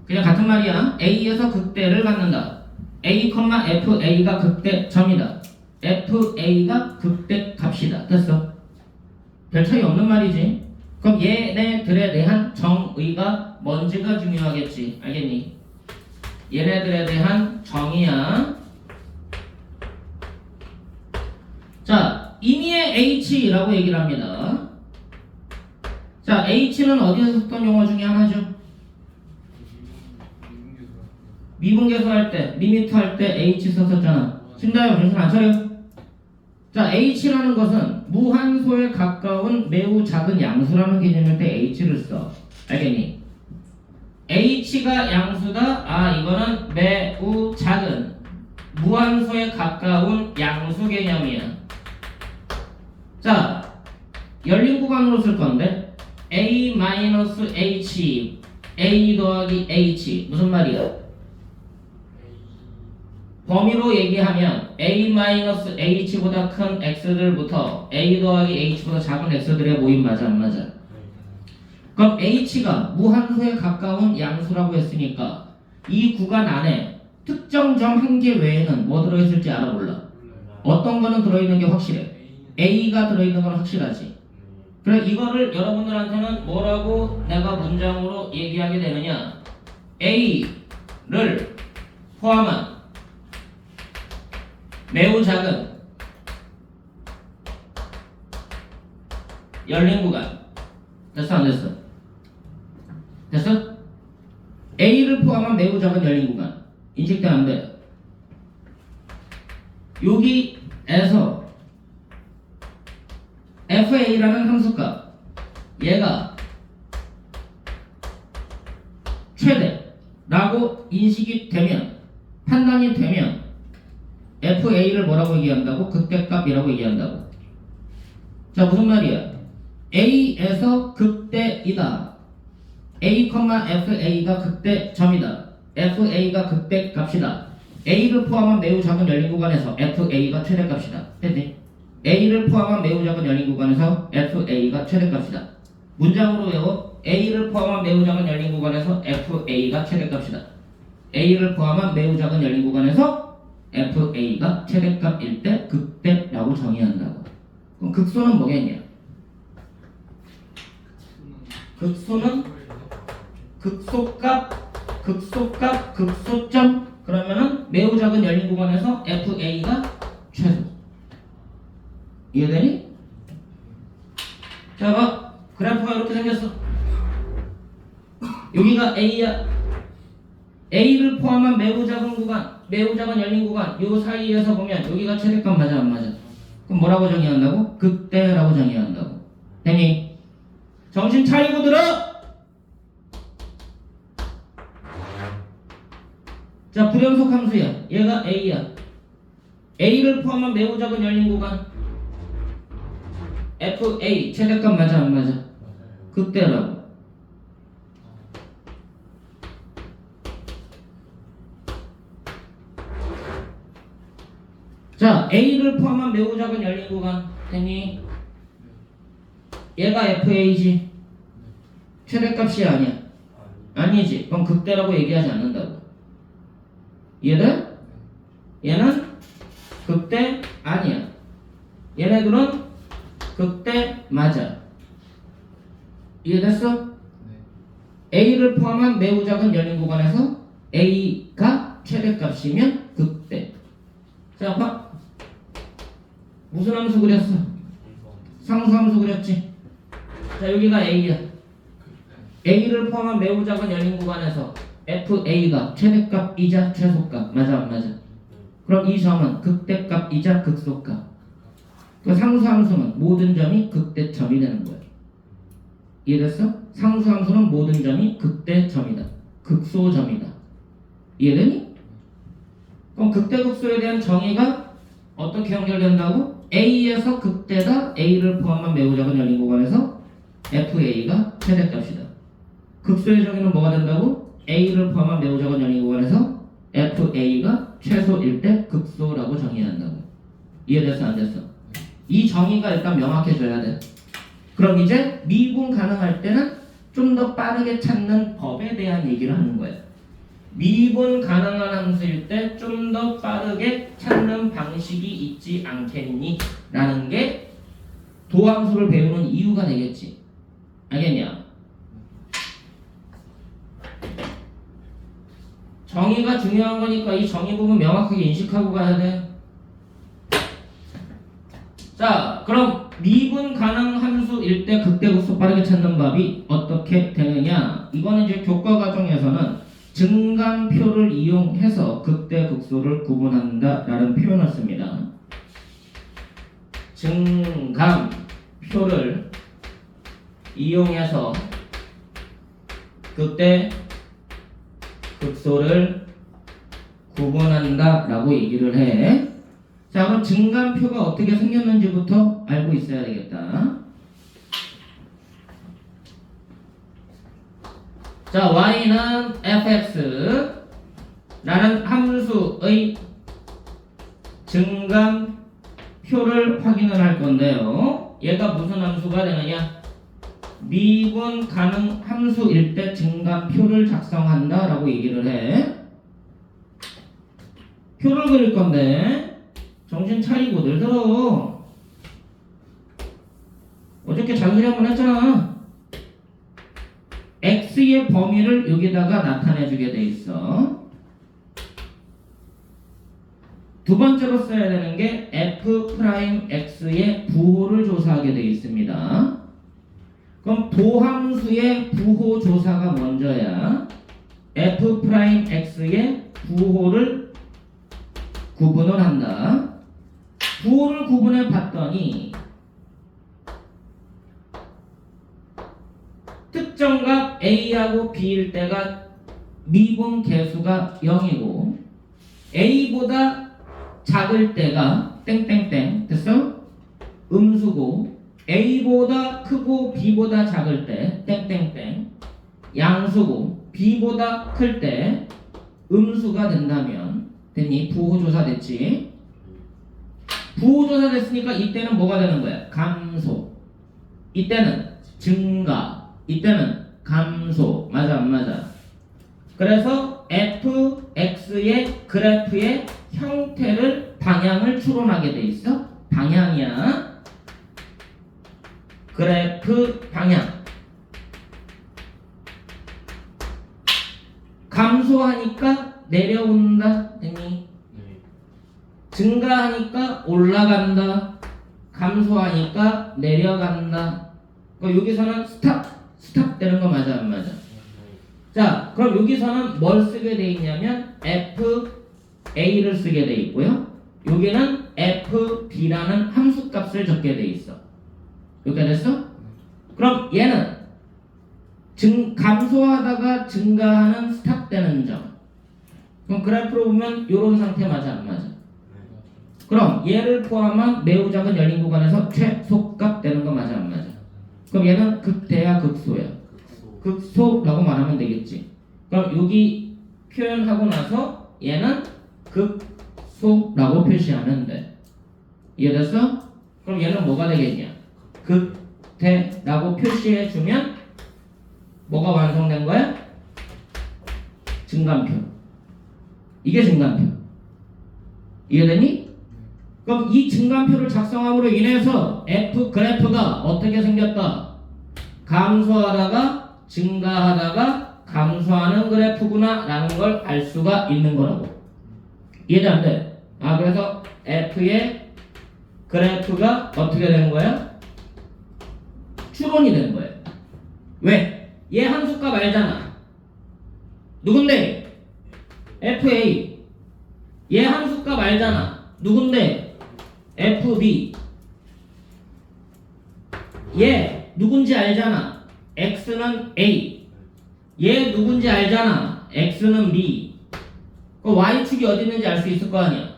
그냥 같은 말이야. a에서 극대를 갖는다. a, fa가 극대점이다. fa가 극대값이다. 됐어? 별 차이 없는 말이지. 그럼 얘네들에 대한 정의가 뭔지가 중요하겠지. 알겠니? 얘네들에 대한 정의야. 자, 임의의 h라고 얘기를 합니다. 자, h는 어디서 썼던 용어 중에 하나죠? 미분계수 할 때, 리미트 할 때 h 썼었잖아. 심다요, 정신 안 차려? 자, h라는 것은 무한소에 가까운 매우 작은 양수라는 개념일 때 h를 써. 알겠니? h가 양수다. 아, 이거는 매우 작은 무한소에 가까운 양수 개념이야. 자, 열린 구간으로 쓸 건데 a-h a 더하기 h 무슨 말이야? 범위로 얘기하면 a-h보다 큰 x들부터 a 더하기 h보다 작은 x들의 모임 맞아 안 맞아? 그럼 h가 무한소에 가까운 양수라고 했으니까 이 구간 안에 특정 점 한 개 외에는 뭐 들어있을지 알아 몰라? 어떤 거는 들어있는 게 확실해. a가 들어있는 건 확실하지. 그래 이거를 여러분들한테는 뭐라고 내가 문장으로 얘기하게 되느냐? a를 포함한 매우 작은 열린 구간. 됐어 안 됐어? 됐어? A를 포함한 매우 작은 열린 구간. 인식돼 안 돼? 여기에서 FA라는 함수값 얘가 최대라고 인식이 되면 판단이 되면 FA를 뭐라고 얘기한다고? 극대값이라고 얘기한다고. 자 무슨 말이야? A에서 극대이다. A, FA가 극대점이다. FA가 극대값이다. A를 포함한 매우 작은 열린 구간에서 FA가 최대값이다. 됐니? A를 포함한 매우 작은 열린 구간에서 FA가 최대값이다. 문장으로 외워. A를 포함한 매우 작은 열린 구간에서 FA가 최대값이다. A를 포함한 매우 작은 열린 구간에서 FA가 최대값일 때 극대라고 정의한다고. 그럼 극소는 뭐겠냐? 극소는 극소값, 극소점. 그러면은 매우 작은 열린 구간에서 FA가 최소. 이해되니? 자, 봐. 그래프가 이렇게 생겼어. 여기가 A야. A를 포함한 매우 작은 구간, 매우 작은 열린 구간, 요 사이에서 보면 여기가 최대값 맞아 안 맞아? 그럼 뭐라고 정의한다고? 극대라고 정의한다고. 되니? 정신 차리고 들어! 자, 불연속 함수야. 얘가 A야. A를 포함한 매우 작은 열린 구간 FA 최대값 맞아 안 맞아? 극대라고. 자, A를 포함한 매우 작은 열린 구간 됐니? 얘가 FA지. 최대값이 아니야. 아니지. 그럼 극대라고 얘기하지 않는다고. 이해돼? 얘는 극대 아니야. 얘네들은 극대 맞아. 이해됐어? 네. A를 포함한 매우 작은 열린 구간에서 A가 최대값이면 극대. 자, 봐. 무슨 함수 그렸어? 상수함수 그렸지? 자, 여기가 A야. A를 포함한 매우 작은 열린 구간에서 FA가 최대값이자 최소값. 맞아 안 맞아? 그럼 이 점은 극대값이자 극소값. 그 상수함수는 모든 점이 극대점이 되는 거야. 이해됐어? 상수함수는 모든 점이 극대점이다. 극소점이다. 이해되니? 그럼 극대극소에 대한 정의가 어떻게 연결된다고? A에서 극대다. A를 포함한 매우 작은 열린 구간에서 FA가 최대값이다. 극소의 정의는 뭐가 된다고? A를 포함한 매우 작은 열린 구간에서 FA가 최소일 때 극소라고 정의한다고. 이해됐어 안 됐어? 이 정의가 일단 명확해져야 돼. 그럼 이제 미분 가능할 때는 좀 더 빠르게 찾는 법에 대한 얘기를 하는 거야. 미분 가능한 함수일 때 좀 더 빠르게 찾는 방식이 있지 않겠니? 라는 게 도함수를 배우는 이유가 되겠지. 알겠냐? 정의가 중요한 거니까 이 정의 부분 명확하게 인식하고 가야 돼. 자, 그럼 미분 가능 함수일 때 극대극소 빠르게 찾는 법이 어떻게 되느냐? 이거는 이제 교과 과정에서는 증감표를 이용해서 극대극소를 구분한다라는 표현을 씁니다. 증감표를 이용해서 극대극소를 구분한다라고 얘기를 해. 자, 그럼 증감표가 어떻게 생겼는지부터 알고 있어야 되겠다. 자, y는 fx라는 함수의 증감표를 확인을 할 건데요. 얘가 무슨 함수가 되느냐? 미분 가능 함수일 때 증감표를 작성한다 라고 얘기를 해. 표를 그릴 건데 정신 차리고들 들어. 어저께 잔소리 한번 했잖아. x의 범위를 여기다가 나타내주게 돼 있어. 두 번째로 써야 되는 게 f'x의 부호를 조사하게 돼 있습니다. 그럼 도함수의 부호 조사가 먼저야 f'x의 부호를 구분을 한다. 부호를 구분해 봤더니 특정 값 A하고 B일 때가 미분 계수가 0이고 A보다 작을 때가 땡땡땡 됐어? 음수고 A보다 크고 B보다 작을 때 땡땡땡 양수고 B보다 클 때 음수가 된다면 됐니? 부호조사 됐지? 부호조사 됐으니까 이때는 뭐가 되는 거야? 감소. 이때는 증가. 이때는 감소. 맞아 안 맞아? 그래서 fx의 그래프의 형태를 방향을 추론하게 돼 있어. 방향이야. 그래프 방향. 감소하니까 내려온다. 됐니? 증가하니까 올라간다. 감소하니까 내려간다. 여기서는 스탑 되는 거 맞아 안 맞아? 자, 그럼 여기서는 뭘 쓰게 돼 있냐면 FA를 쓰게 돼 있고요. 여기는 FB라는 함수값을 적게 돼 있어. 이렇게 됐어? 그럼 얘는 감소하다가 증가하는 스탑되는 점. 그럼 그래프로 보면 이런 상태 맞아 안 맞아? 그럼 얘를 포함한 매우 작은 열린 구간에서 최소값 되는 거 맞아 안 맞아? 그럼 얘는 극대야 극소야? 극소라고 말하면 되겠지. 그럼 여기 표현하고 나서 얘는 극소라고 표시하면 돼. 이해됐어? 그럼 얘는 뭐가 되겠냐? 극대라고 표시해주면 뭐가 완성된 거야? 증간표. 이게 증간표. 이해되니? 그럼 이 증간표를 작성함으로 인해서 F 그래프가 어떻게 생겼다? 감소하다가 증가하다가 감소하는 그래프구나 라는 걸 알 수가 있는 거라고. 이해돼 안 돼? 그래서 F의 그래프가 어떻게 되는 거야? 추론이 되는 거예요. 왜? 얘 함수값 알잖아. 누군데? FA. 얘 함수값 알잖아. 누군데? FB. 얘 누군지 알잖아. X는 A. 얘 누군지 알잖아. X는 B. 그 Y축이 어디 있는지 알 수 있을 거 아니야.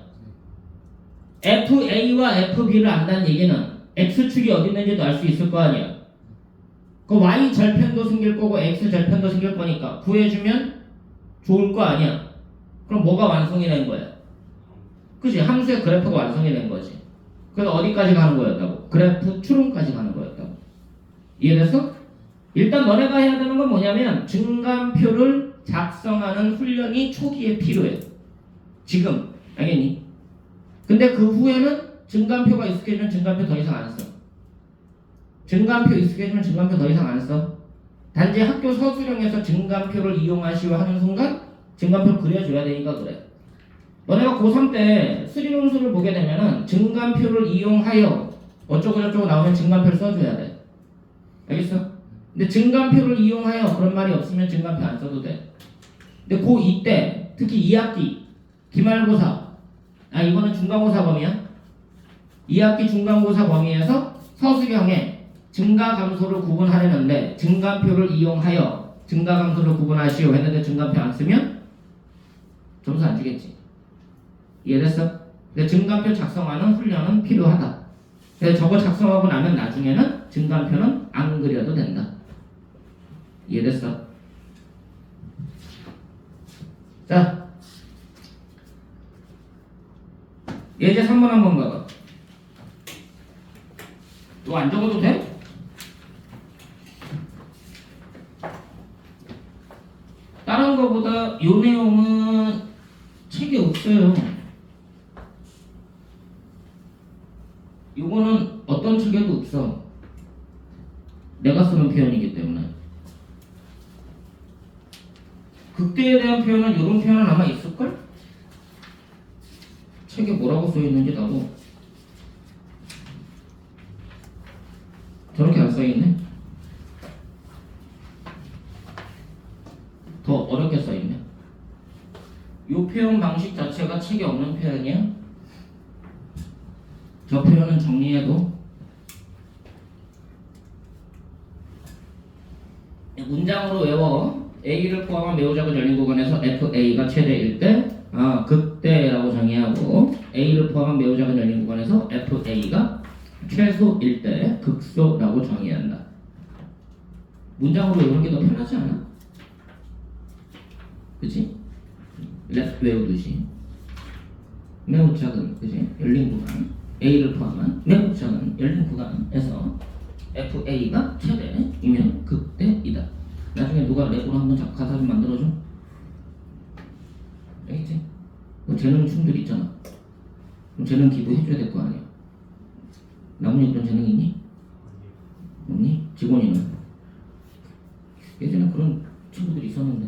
FA와 FB를 안다는 얘기는 X축이 어디 있는지도 알 수 있을 거 아니야. 그 Y 절편도 생길 거고 X 절편도 생길 거니까 구해주면 좋을 거 아니야. 그럼 뭐가 완성이 된 거야? 그치? 함수의 그래프가 완성이 된 거지. 그래서 어디까지 가는 거였다고? 그래프 추론까지 가는 거였다고. 이해됐어? 일단 너네가 해야 되는 건 뭐냐면 증간표를 작성하는 훈련이 초기에 필요해. 지금 알겠니? 근데 그 후에는 증간표가 익숙해지면 증간표 더 이상 안 써. 증간표 익숙해지면 증간표 더 이상 안 써. 단지 학교 서술형에서 증간표를 이용하시오 하는 순간 증간표를 그려줘야 되니까 그래. 너네가 고3 때 수리논술을 보게 되면은 증간표를 이용하여 어쩌고저쩌고 나오면 증간표를 써줘야 돼. 알겠어? 근데 증간표를 이용하여 그런 말이 없으면 증간표 안 써도 돼. 근데 고2 때 특히 2학기 기말고사 이거는 중간고사 범위야. 2학기 중간고사 범위에서 서술형에 증가 감소를 구분하려는데 증간표를 이용하여 증가 감소를 구분하시오 했는데 증간표 안 쓰면 점수 안 주겠지. 이해됐어? 근데 증간표 작성하는 훈련은 필요하다. 그래서 저거 작성하고 나면 나중에는 증간표는 안 그려도 된다. 이해됐어? 자, 예제 3번 한번 봐봐. 이거 안 적어도 돼? 다른 거보다 이 내용은 책이 없어요. 요거는 어떤 책에도 없어. 내가 쓰는 표현이기 때문에. 극대에 대한 표현은 이런 표현은 아마 있을걸? 책에 뭐라고 써있는지 나도 저렇게 안 써있네? 더 어렵게 써있네. 요 표현 방식 자체가 책에 없는 표현이야. 저 표현은 정리해도 문장으로 외워. A를 포함한 매우 작은 열린 구간에서 FA가 최대일 때 극대라고 정의하고 A를 포함한 매우 작은 열린 구간에서 FA가 최소일 때 극소라고 정의한다. 문장으로 외우는 게 더 편하지 않아? 그치? 랩 외우듯이 매우 작은 그치? 열린 구간 A를 포함한 매우 작은 열린 구간에서 FA가 최대이면 극대이다. 나중에 누가 랩으로 한번 가사 좀 만들어줘? 알겠지? 뭐 재능 충돌 있잖아. 그럼 재능 기부해줘야 될 거 아니야. 나무니 그런 재능 있니? 없니? 직원이는? 예전에 그런 친구들이 있었는데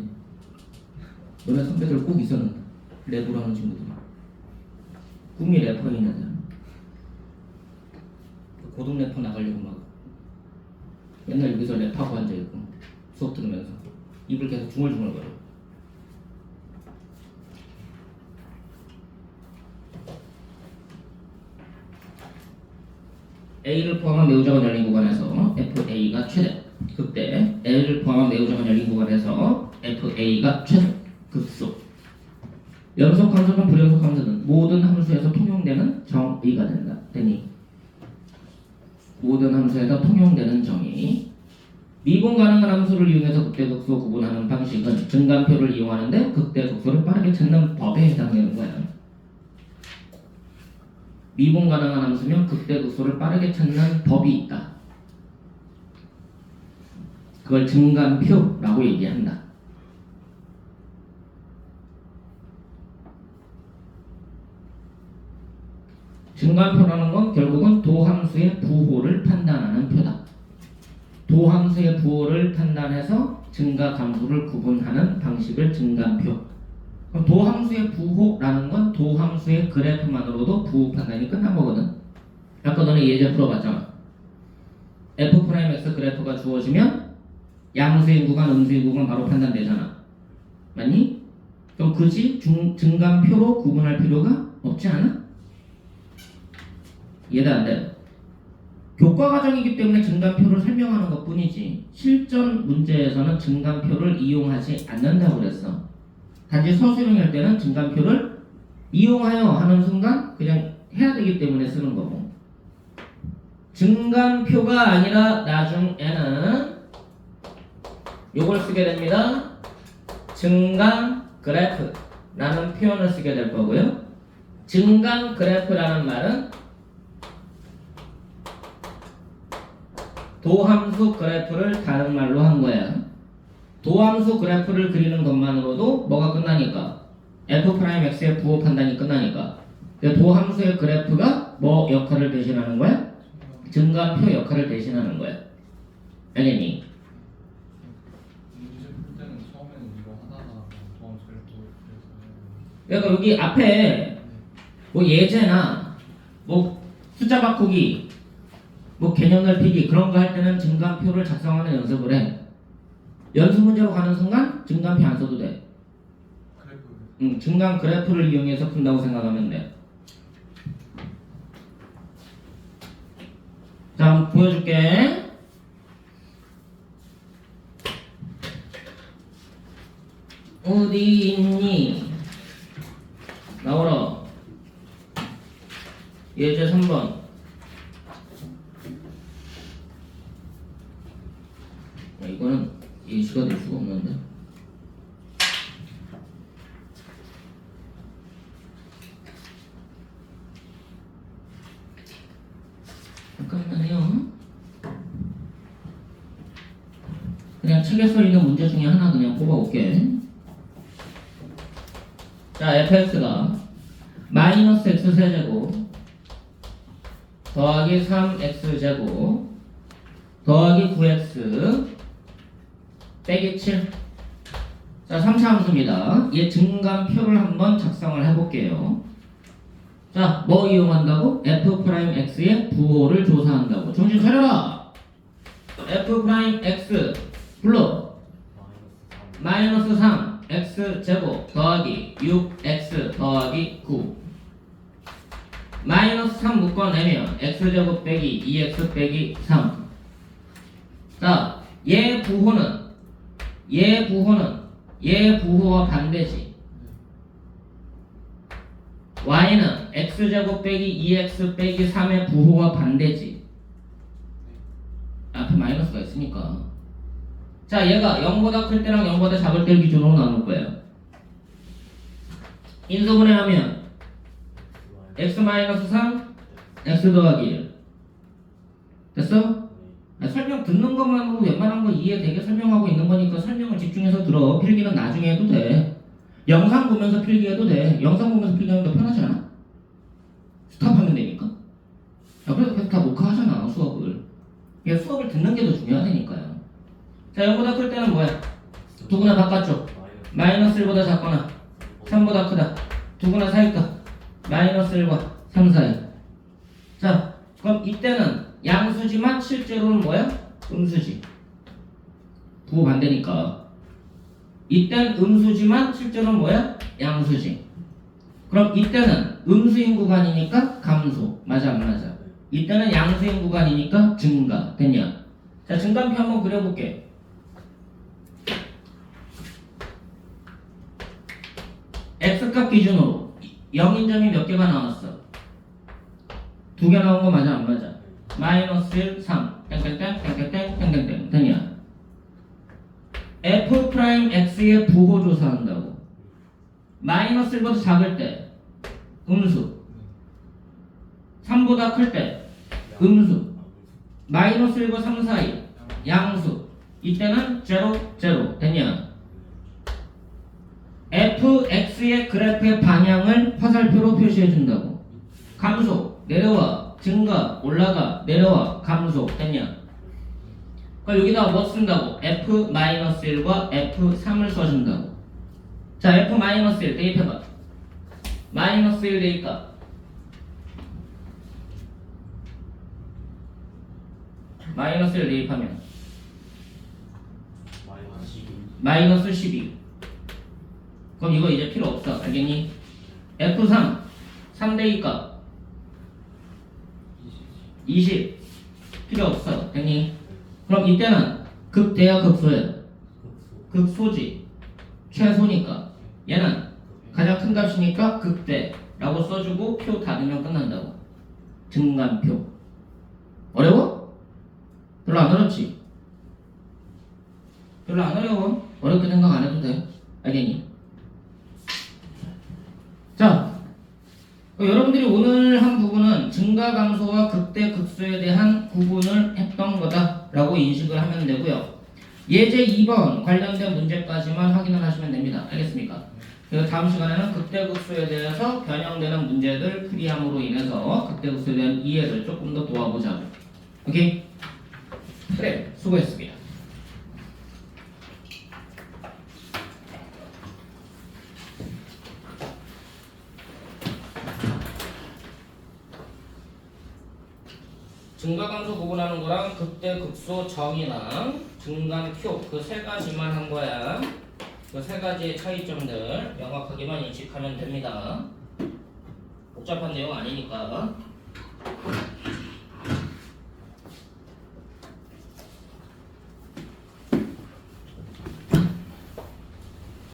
너네 선배들 꼭 있었는데 랩으로 하는 친구들 꿈이 래퍼인 애들 고등 래퍼 나가려고 막 맨날 여기서 랩하고 앉아있고 수업 들으면서 입을 계속 중얼중얼거려. A를 포함한 매우 작은 열린 구간에서 FA가 최대 극대 L을 포함한 매우 작은 열린 구간에서 FA가 최소 극소. 연속 함수든 불연속 함수든 모든 함수에서 통용되는 정의가 된다. 되니 모든 함수에다 통용되는 정의. 미분 가능한 함수를 이용해서 극대극소 구분하는 방식은 증간표를 이용하는데 극대극소를 빠르게 찾는 법에 해당되는 거야. 미분 가능한 함수면 극대극소를 빠르게 찾는 법이 있다. 그걸 증간표라고 얘기한다. 증간표라는 건 결국은 도함수의 부호를 판단하는 표다. 도함수의 부호를 판단해서 증가 감소를 구분하는 방식을 증간표. 그럼 도함수의 부호라는 건 도함수의 그래프만으로도 부호 판단이 끝난 거거든. 아까 너네 예제 풀어봤잖아. F'X 그래프가 주어지면 양수인 구간, 음수인 구간 바로 판단되잖아. 맞니? 그럼 굳이 증간표로 구분할 필요가 없지 않아? 이해가 안 돼? 교과 과정이기 때문에 증간표를 설명하는 것 뿐이지 실전 문제에서는 증간표를 이용하지 않는다고 그랬어. 단지 서술형일 때는 증간표를 이용하여 하는 순간 그냥 해야 되기 때문에 쓰는 거고, 증간표가 아니라 나중에는 요걸 쓰게 됩니다. 증간 그래프라는 표현을 쓰게 될 거고요. 증간 그래프라는 말은 도함수 그래프를 다른 말로 한 거야. 도함수 그래프를 그리는 것만으로도 뭐가 끝나니까? F'X의 부호 판단이 끝나니까. 도함수의 그래프가 뭐 역할을 대신하는 거야? 증간표 역할을 대신하는 거야. 알겠니? 문제 풀 때는 처음에는 이거 하다가 도함 그래프 그러니까 여기 앞에 뭐 예제나 뭐 숫자 바꾸기, 뭐 개념 넓히기 그런 거 할 때는 증간표를 작성하는 연습을 해. 연습 문제로 가는 순간 증간표 안 써도 돼. 그래프 증간 그래프를 이용해서 푼다고 생각하면 돼. 자, 한번 보여줄게. 어디 있니? 나오라. 예제 3번. 이거는 예시가 될 수가 없는데. 잠깐만요. 그냥 책에 써 있는 문제 중에 하나 그냥 뽑아올게. 자, fx가 마이너스 x 세제곱 더하기 3x 제곱 더하기 9x 빼기 7. 자, 3차 함수입니다. 얘 증간표를 한번 작성을 해볼게요. 자, 뭐 이용한다고? F'X의 부호를 조사한다고. 정신 차려라! F'X 불러 마이너스 3 x 제곱 더하기 6x 더하기 9 마이너스 3 묶어내면 x 제곱 빼기 2x 빼기 3. 자, 얘 부호는 얘 부호와 반대지. y는 x제곱 빼기 2x 빼기 3의 부호와 반대지. 앞에 마이너스가 있으니까. 자, 얘가 0보다 클 때랑 0보다 작을 때 기준으로 나눌 거예요. 인수분해하면 x-3 x 더하기 1 됐어? 설명 듣는 것만으로 웬만한 거 이해되게 설명하고 있는 거니까 설명을 집중해서 들어. 필기는 나중에 해도 돼. 영상 보면서 필기해도 돼. 영상 보면서 필기하면 더 편하지 않아? 스탑하면 되니까. 야, 그래서 다 녹화하잖아, 수업을. 이게 수업을 듣는 게 더 중요하다니까요. 자, 0보다 클 때는 뭐야? 두구나 바깥쪽. 마이너스 1보다 작거나 3보다 크다. 두구나 사이다. 마이너스 1과 3 사이. 자, 그럼 이때는 양수지만 실제로는 뭐야? 음수지. 부호 반대니까. 이땐 음수지만 실제로는 뭐야? 양수지. 그럼 이때는 음수인 구간이니까 감소. 맞아 안 맞아? 이때는 양수인 구간이니까 증가. 됐냐? 자, 증간표 한번 그려볼게. x값 기준으로 0인 점이 몇 개가 나왔어? 2개 나온 거 맞아 안 맞아? 마이너스 1, 3 땡땡땡 땡땡땡 땡땡땡 되냐? f 프라임 x의 부호 조사한다고. 마이너스 1보다 작을 때 음수, 3보다 클 때 음수, 마이너스 1과 3 사이 양수. 이때는 0, 0 됐냐? fx의 그래프의 방향을 화살표로 표시해 준다고. 감소, 내려와, 증가, 올라가, 내려와, 감소 됐냐? 그럼 여기다 뭐 쓴다고? f-1과 f3을 써준다고. 자, f-1 대입해봐. 마이너스 1 대입값 마이너스 1 대입하면 마이너스 12. 그럼 이거 이제 필요 없어. 알겠니? F3 3대입값 20 필요 없어. 됐니? 그럼 이때는 극대야 극소야? 극소지. 최소니까 얘는 가장 큰 값이니까 극대라고 써주고 표 닫으면 끝난다고. 증간표. 어려워? 별로 안 어렵지? 별로 안 어려워. 어렵게 생각 안 해도 돼. 알겠니? 자, 여러분들이 오늘 한 부분은 증가 감소와 극대 극소에 대한 구분을 했던 거다라고 인식을 하면 되고요. 예제 2번 관련된 문제까지만 확인을 하시면 됩니다. 알겠습니까? 그리고 다음 시간에는 극대 극소에 대해서 변형되는 문제들 풀이함으로 인해서 극대 극소에 대한 이해를 조금 더 도와보자고. 오케이? 그래, 수고했습니다. 증가 감소 구분하는 거랑 극대 극소 정의랑 증간표 그 세 가지만 한 거야. 그 세 가지의 차이점들 명확하게만 인식하면 됩니다. 복잡한 내용 아니니까.